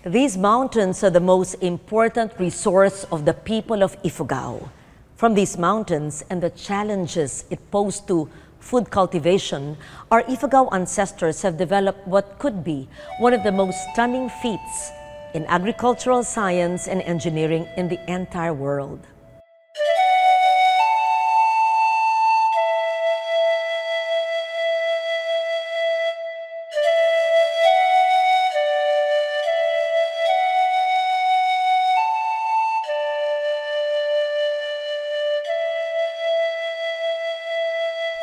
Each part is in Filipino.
These mountains are the most important resource of the people of Ifugao. From these mountains and the challenges it posed to food cultivation, our Ifugao ancestors have developed what could be one of the most stunning feats in agricultural science and engineering in the entire world.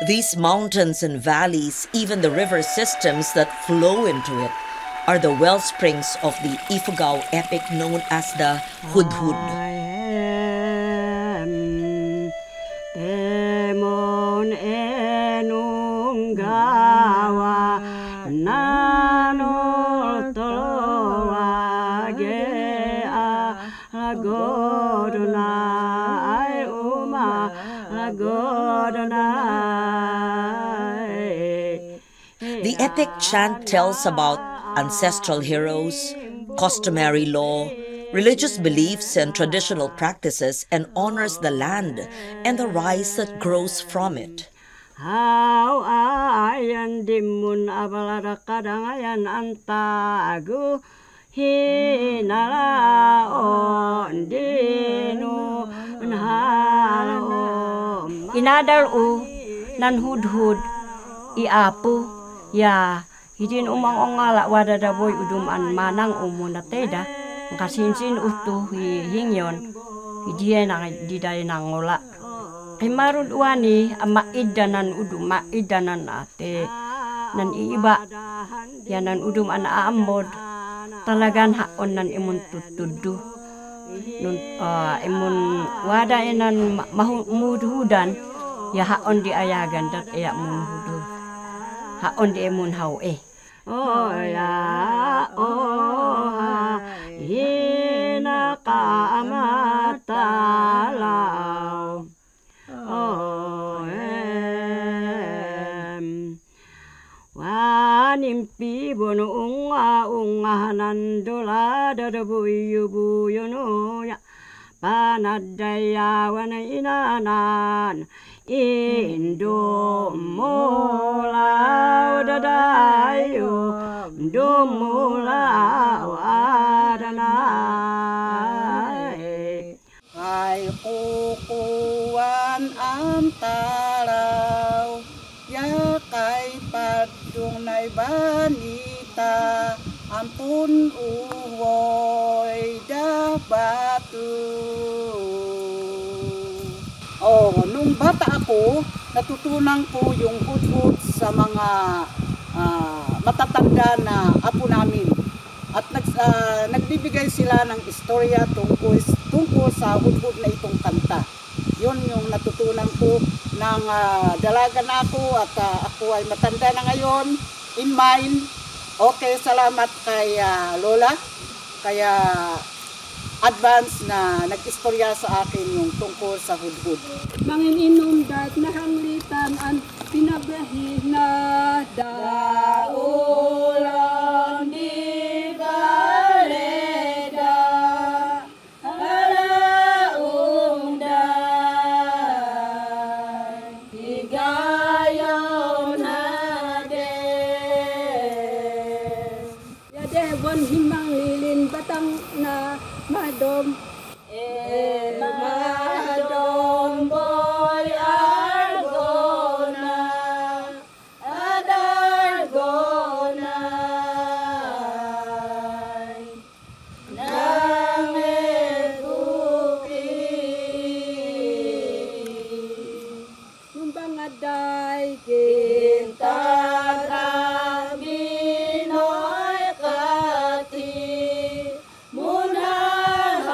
These mountains and valleys, even the river systems that flow into it, are the wellsprings of the Ifugao epic known as the Hudhud. The epic chant tells about ancestral heroes, customary law, religious beliefs and traditional practices, and honors the land and the rice that grows from it. Inadal nan hudhud iapu ya hidin umang ongala wadada boy udum an manang umunateda kasinsin utu hingyon hidien ang diday nangola kimarud wani ama idanan udum ma idanan ate nan iba yanan udum an aambod talagan haon nan imun tutudu nun imun wada enan mahudhudan ya haon di ayagan dat ya munhudu haon di emun hau oh ya oh hina ka amatalau oh wanimpi bono unga nandola dadabu yubu yono ya panadaya wana inanan Indo mula dadayo, Indo mula wadanay. Ay kukuan ang talaw, yakay padung na'y banita, ampun uwoy da batu. Oh, nung bata ako, natutunan ko yung hudhud sa mga matatanda na apo namin. At nagbibigay sila ng istorya tungkol sa hudhud na itong kanta. Yun yung natutunan ko ng dalaga na ako at ako ay matanda na ngayon. In mind, okay, salamat kay Lola. Kaya advance na nag-istorya sa akin yung tungkol sa hudhud. Mangin inundat na hanglitan ang pinabahih na daulan di baleda alaunday higayaw na des yadewon himang lilin batang na madom madom boy argona adargona namebuki numbang aday kintara binoy kati munahal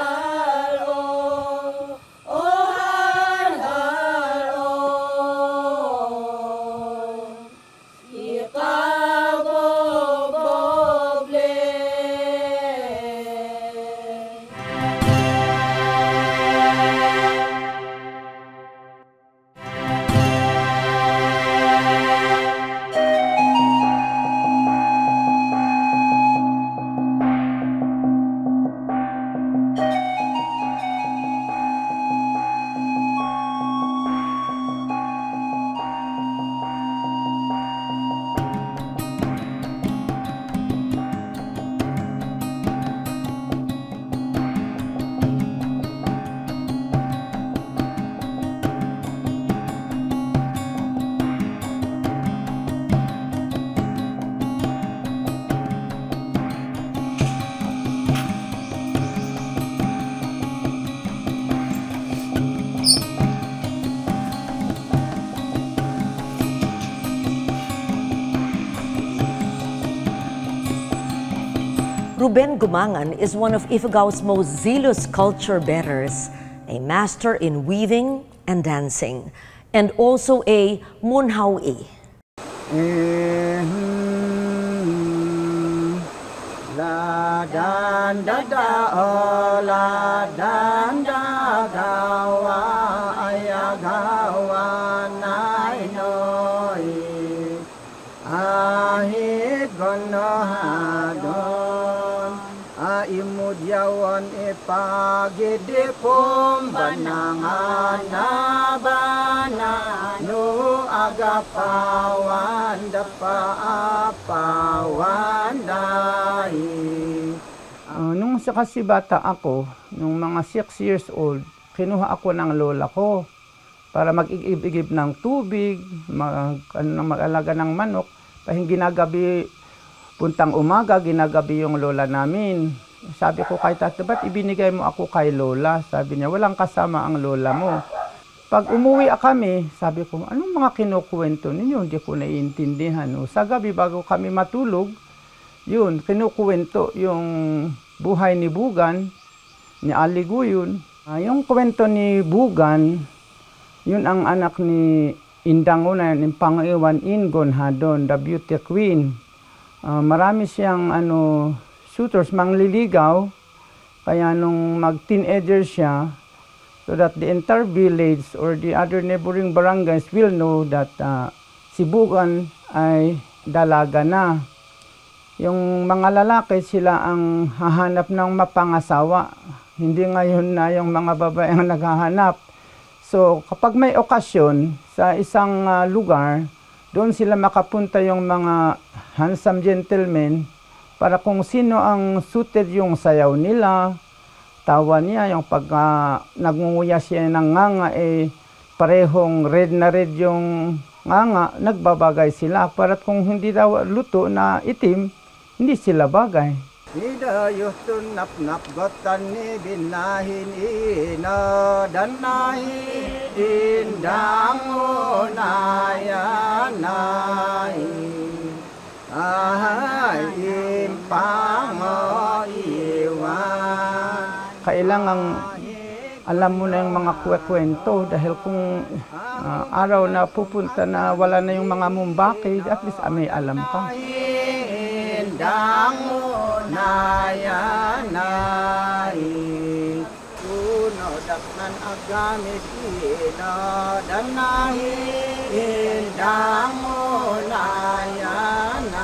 Ruben Gumangan is one of Ifugao's most zealous culture bearers, a master in weaving and dancing, and also a munhawi. La dan da da la dan da gawa ayagawa nai noi ahit gono hadon aimudyawan ipagidi pom banangan na bana no agapawan dapa apawan dai. Nung kasi bata ako, nung mga 6 years old, kinuha ako ng lola ko para mag-igib ng tubig, mag-alaga ng manok. Dahil ginagabi, puntang umaga, ginagabi yung lola namin. Sabi ko kay tata, ba't ibinigay mo ako kay lola? Sabi niya, walang kasama ang lola mo. Pag umuwi kami, sabi ko, anong mga kinukuwento ninyo? Hindi ko naiintindihan. Sa gabi, bago kami matulog, yun, kinukuwento yung buhay ni Bugan, ni Aliguyon. Yung kwento ni Bugan, yun ang anak ni Indanguna, ng Pangiwan Ingon Hadon, the beauty queen. Marami siyang suitors, mangliligaw, kaya nung mag-teenager siya, so that the entire village or the other neighboring barangays will know that si Bugan ay dalaga na. Yung mga lalaki sila ang hahanap ng mapangasawa. Hindi ngayon na yung mga babae ang naghahanap. So kapag may okasyon sa isang lugar, doon sila makapunta yung mga handsome gentlemen para kung sino ang suited yung sayaw nila, tawa niya, yung pag nagngunguya siya ng nganga, parehong red na red yung nganga, nagbabagay sila. Para kung hindi daw luto na itim, hindi sila bagay. Hidayutun nap-nap gotan ni binahin ina danahin indang unayanay ay impango iwan. Kailangang alam mo na yung mga kwento dahil kung araw na pupunta na wala na yung mga mumbaki, at least may alam ka. Nayanay uno daknan agamit ina danahin dango nayanay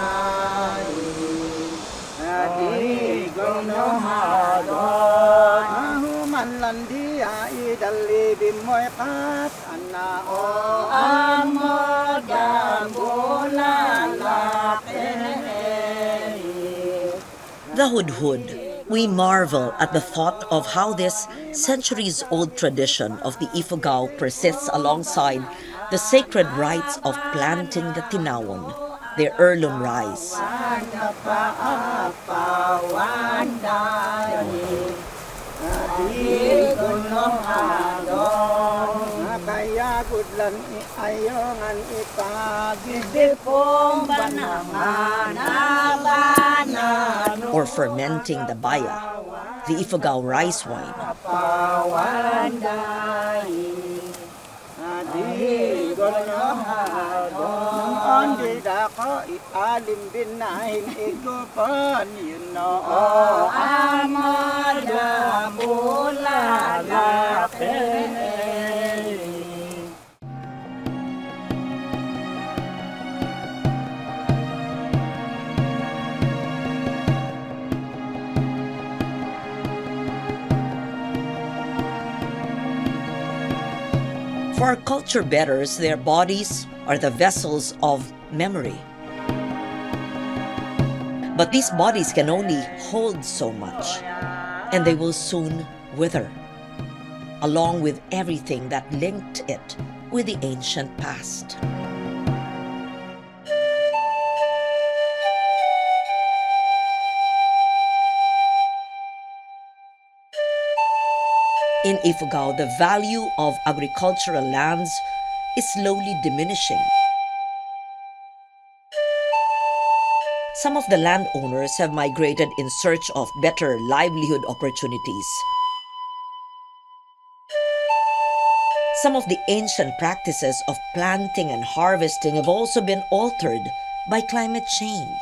adi gono hadon ahuman landia idali bimoy kat ana o amodan bulan The Hudhud. We marvel at the thought of how this centuries-old tradition of the Ifugao persists alongside the sacred rites of planting the tinawon, their heirloom rice. Kaya gudlan ayongan ipagidipong banangan or fermenting the baya, the Ifugao rice wine. For culture bearers, their bodies are the vessels of memory. But these bodies can only hold so much, and they will soon wither, along with everything that linked it with the ancient past. In Ifugao, the value of agricultural lands is slowly diminishing. some of the landowners have migrated in search of better livelihood opportunities. Some of the ancient practices of planting and harvesting have also been altered by climate change,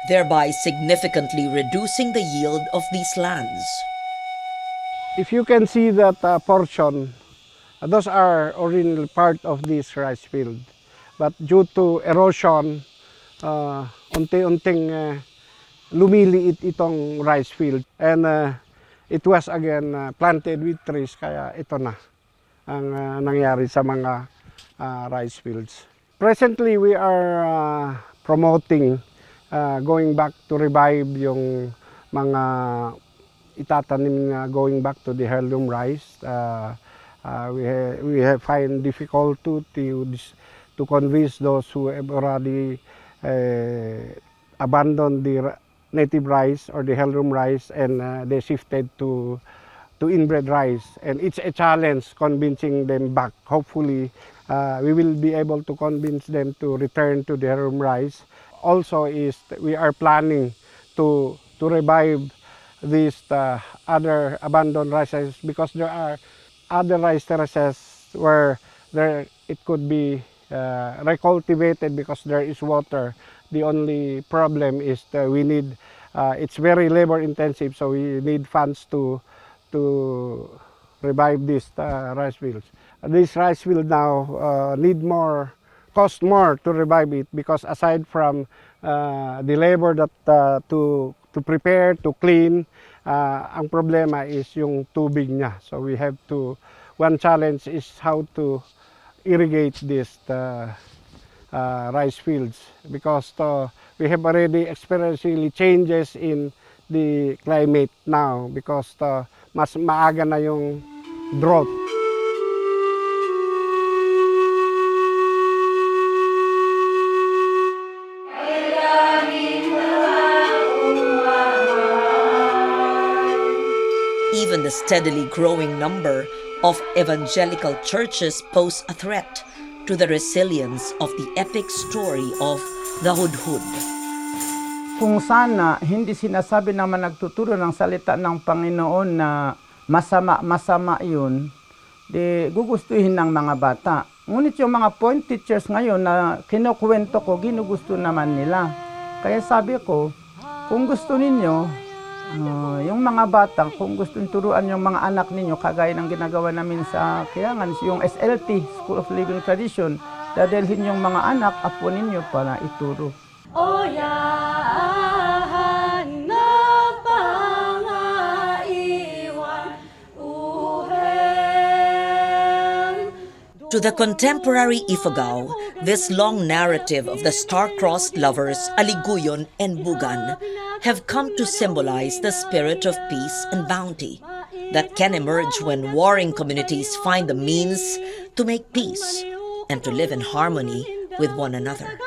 thereby significantly reducing the yield of these lands. If you can see that portion, those are originally part of this rice field. But due to erosion, unti-unting lumiliit itong rice field. And it was again planted with trees, kaya ito na ang nangyari sa mga rice fields. Presently, we are promoting going back to revive yung mga itatanim na going back to the heirloom rice. We have find difficult to convince those who have already abandoned the native rice or the heirloom rice, and they shifted to inbred rice, and it's a challenge convincing them back. Hopefully, we will be able to convince them to return to the heirloom rice. Also, we are planning to revive these other abandoned rices, because there are other rice terraces where it could be recultivated because there is water. The only problem is that we need, it's very labor intensive, so we need funds to revive these rice fields. This rice field now cost more to revive it, because aside from the labor that to prepare, to clean, ang problema is yung tubig niya. So we have to, one challenge is how to irrigate these rice fields, because we have already experienced really changes in the climate now, because mas maaga na yung drought. Even the steadily growing number of evangelical churches pose a threat to the resilience of the epic story of the Hudhud. Kung sana hindi sinasabi naman nagtuturo ng salita ng Panginoon na masama yun, di gugustuhin ng mga bata. Ngunit yung mga point teachers ngayon na kinukwento ko, ginugusto naman nila. Kaya sabi ko, kung gusto ninyo, yung mga bata, kung gusto turuan yung mga anak ninyo, kagaya ng ginagawa namin sa Kiangan, yung SLT, School of Living Tradition, dadalhin yung mga anak, apo ninyo para ituro. To the contemporary Ifugao, this long narrative of the star-crossed lovers Aliguyon and Bugan have come to symbolize the spirit of peace and bounty that can emerge when warring communities find the means to make peace and to live in harmony with one another.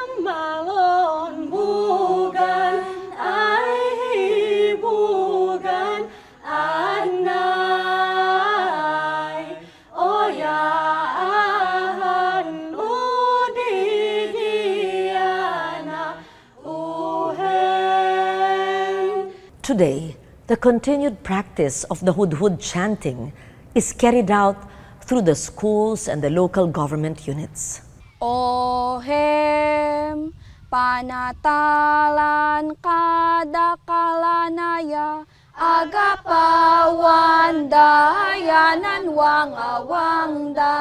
Today, the continued practice of the Hudhud chanting is carried out through the schools and the local government units. Ohem panatalan kadakalanaya agapawandayanan wangawangda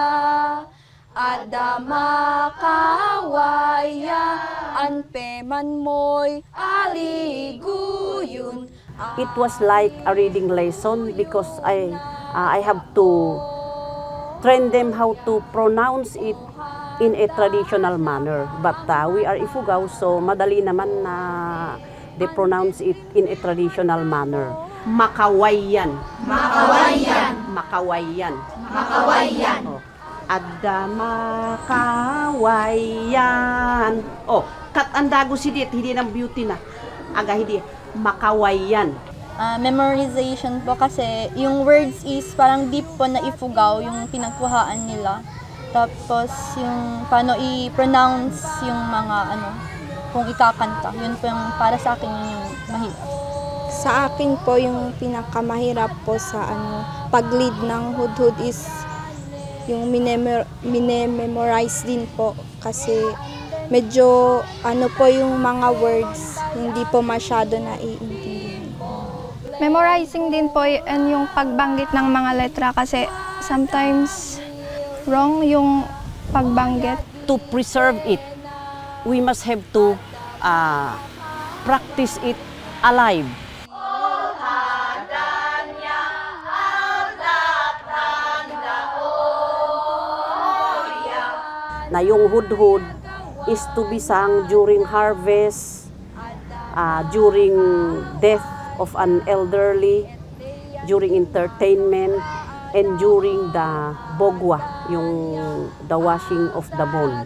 adama kawaya anpeman moy aliguyun. It was like a reading lesson, because I have to train them how to pronounce it in a traditional manner. But we are Ifugao, so madali naman na they pronounce it in a traditional manner. Makawayan. Makawayan. Makawayan. Makawayan. Oh. Adama kawayan. Oh, kat andago si dit, hindi ng beauty na. Aga hindi. Makawayan. Memorization po, kasi yung words is parang deep po na Ifugao yung pinagkuhaan nila. Tapos yung paano i-pronounce yung mga kung ikakanta. Yun po yung para sa akin yun yung mahirap. Sa akin po yung pinakamahirap po sa pag-lead ng hudhud is yung minememorize din po kasi medyo po yung mga words hindi po masyado naiintindihan. Memorizing din po yung pagbanggit ng mga letra kasi sometimes wrong yung pagbanggit. To preserve it, we must have to practice it alive. Na yung hudhud is to be sung during harvest, during death of an elderly, during entertainment, and during the bogwa, yung the washing of the bone.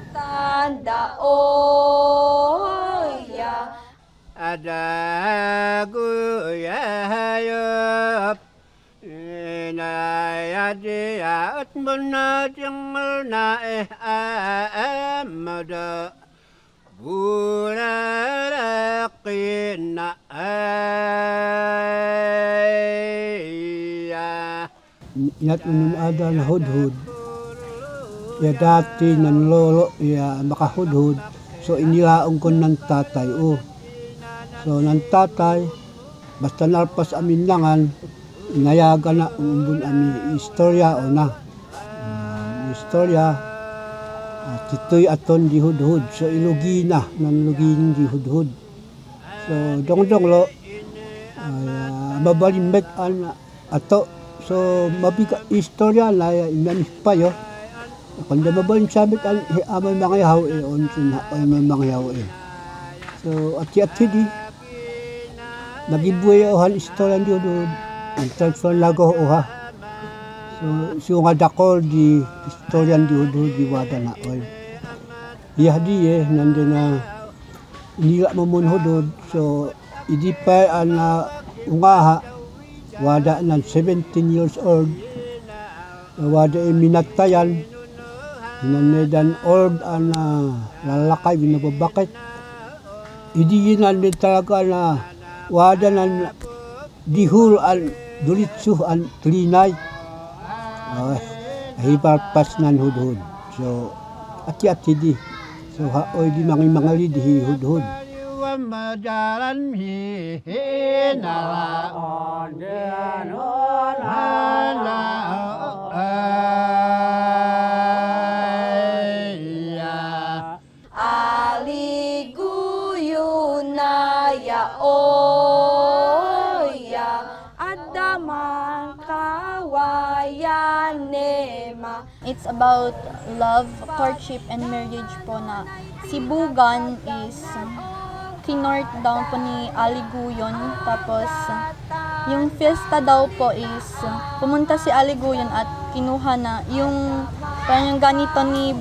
Inat unun ada na hudhud. Ya dati nan lolo ya makahudhud. So inilaong ko ng tatay. So ng tatay basta nalpas amin langan inayaga na umbun ami istorya o na. Istorya titoy aton di hudhud. So ilugi na nan lugin di hudhud. So dong lo mabalimbet an ato. So mabigat istorya na inamis pa yo. Kung mabalin sabit ang amay mga yaw on sina ay mga yaw So ati di nagibuhay ohan istorya di do ang transfer lago oha. So nga dakol di istorya di di wada na oy. Iya di nande na nila mamun hudod so idi pa an ungaha wada ng 17 years old, wada minatayan, nanedan old ang lalakay, binababakit. Hindi yun talaga na wada ng dihul ang dulitsu ang tlinay. Hiparpas ng hudhud. So, ati-ati di. So, haoy di mga lidi hudhud. Majalan hinalaon dianon Aliguyo na yaoya adaman kawayan nema. It's about love, courtship, and marriage po na si Bugan is kinort down po ni Aliguyon. Tapos, yung fiesta daw po is, pumunta si Aliguyon at kinuha na yung, parang yung ganito ni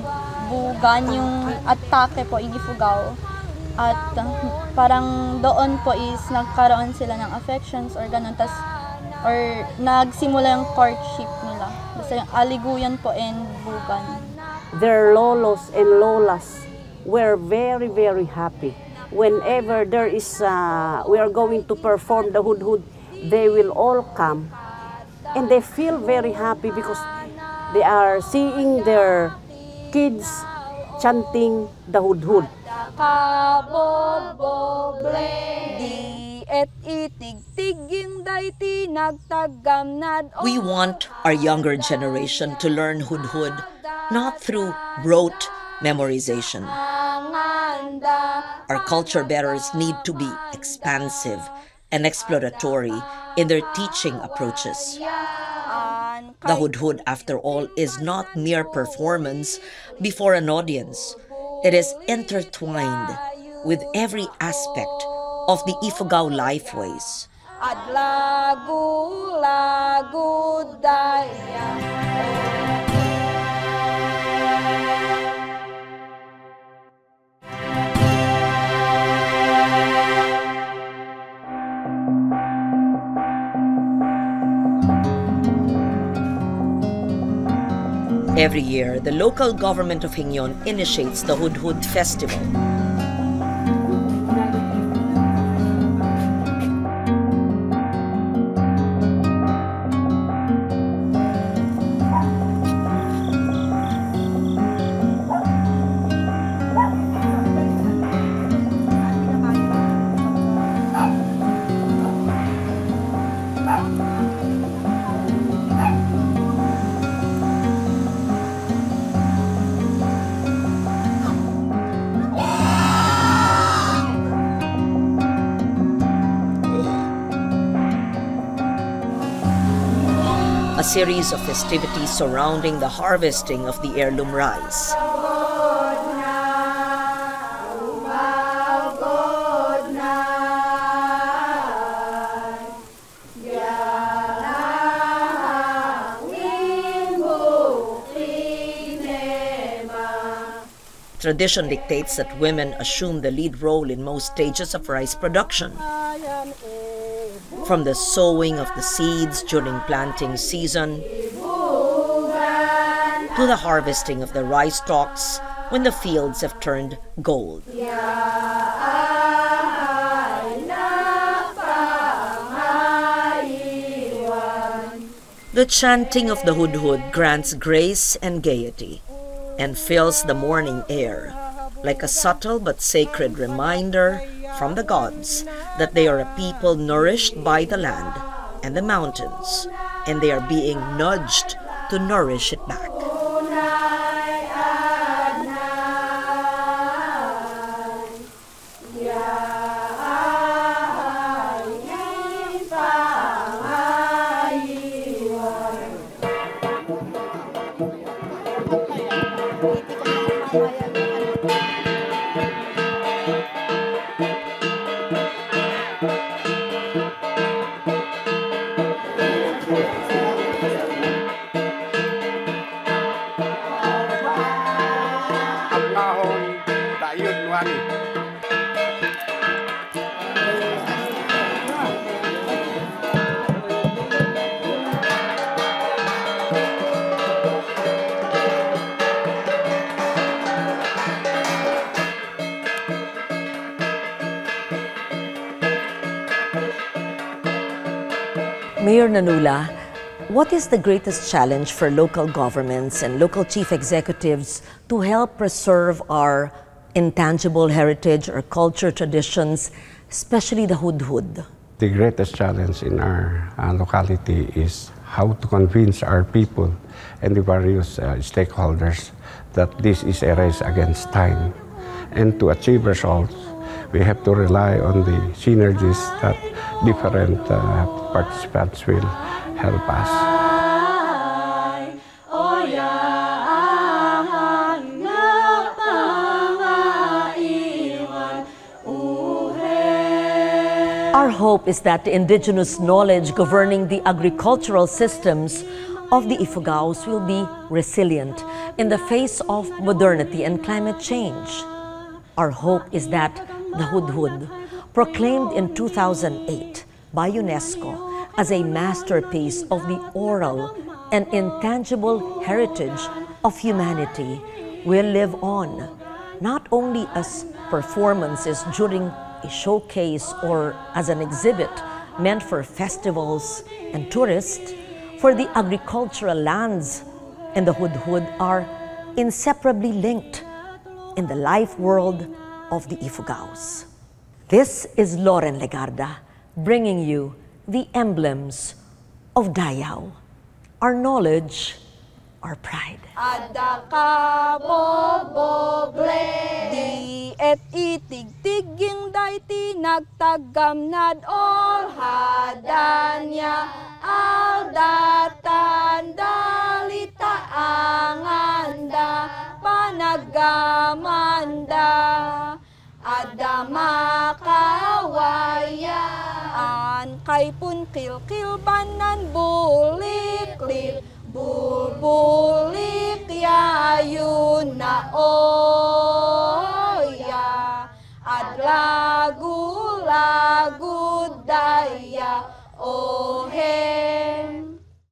Bugan, yung atake po, Ifugao. At parang doon po is, nagkaroon sila ng affections or ganun. Tas, or nagsimula yung courtship nila. Basta yung Aliguyon po and Bugan. Their lolos and lolas were very, very happy. Whenever there is, we are going to perform the hudhud, they will all come. And they feel very happy because they are seeing their kids chanting the hudhud. We want our younger generation to learn hudhud not through rote memorization. Our culture bearers need to be expansive and exploratory in their teaching approaches. The hudhud, after all, is not mere performance before an audience. It is intertwined with every aspect of the Ifugao lifeways. Every year, the local government of Hingyon initiates the Hudhud Festival. a series of festivities surrounding the harvesting of the heirloom rice. Tradition dictates that women assume the lead role in most stages of rice production. From the sowing of the seeds during planting season to the harvesting of the rice stalks when the fields have turned gold. The chanting of the hudhud grants grace and gaiety and fills the morning air like a subtle but sacred reminder from the gods that they are a people nourished by the land and the mountains, and they are being nudged to nourish it back. Mayor Nanula, what is the greatest challenge for local governments and local chief executives to help preserve our intangible heritage or culture traditions, especially the hudhud? The greatest challenge in our locality is how to convince our people and the various stakeholders that this is a race against time. And to achieve results, we have to rely on the synergies that different participants will help us. Our hope is that the indigenous knowledge governing the agricultural systems of the Ifugaos will be resilient in the face of modernity and climate change. Our hope is that the hudhud, proclaimed in 2008 by UNESCO as a masterpiece of the oral and intangible heritage of humanity, will live on, not only as performances during a showcase or as an exhibit meant for festivals and tourists, for the agricultural lands and the hudhud are inseparably linked in the life world of the Ifugaos. This is Loren Legarda bringing you the emblems of Dayao, our knowledge, our pride. Ada ka boboble di et itig-tig yung dayti nagtagamnad ol hadanya aldatan dalita anganda panagamanda ada makawayaan kay punkil-kil banan bulik-lik bulik yayun na oya at lagu daya ohe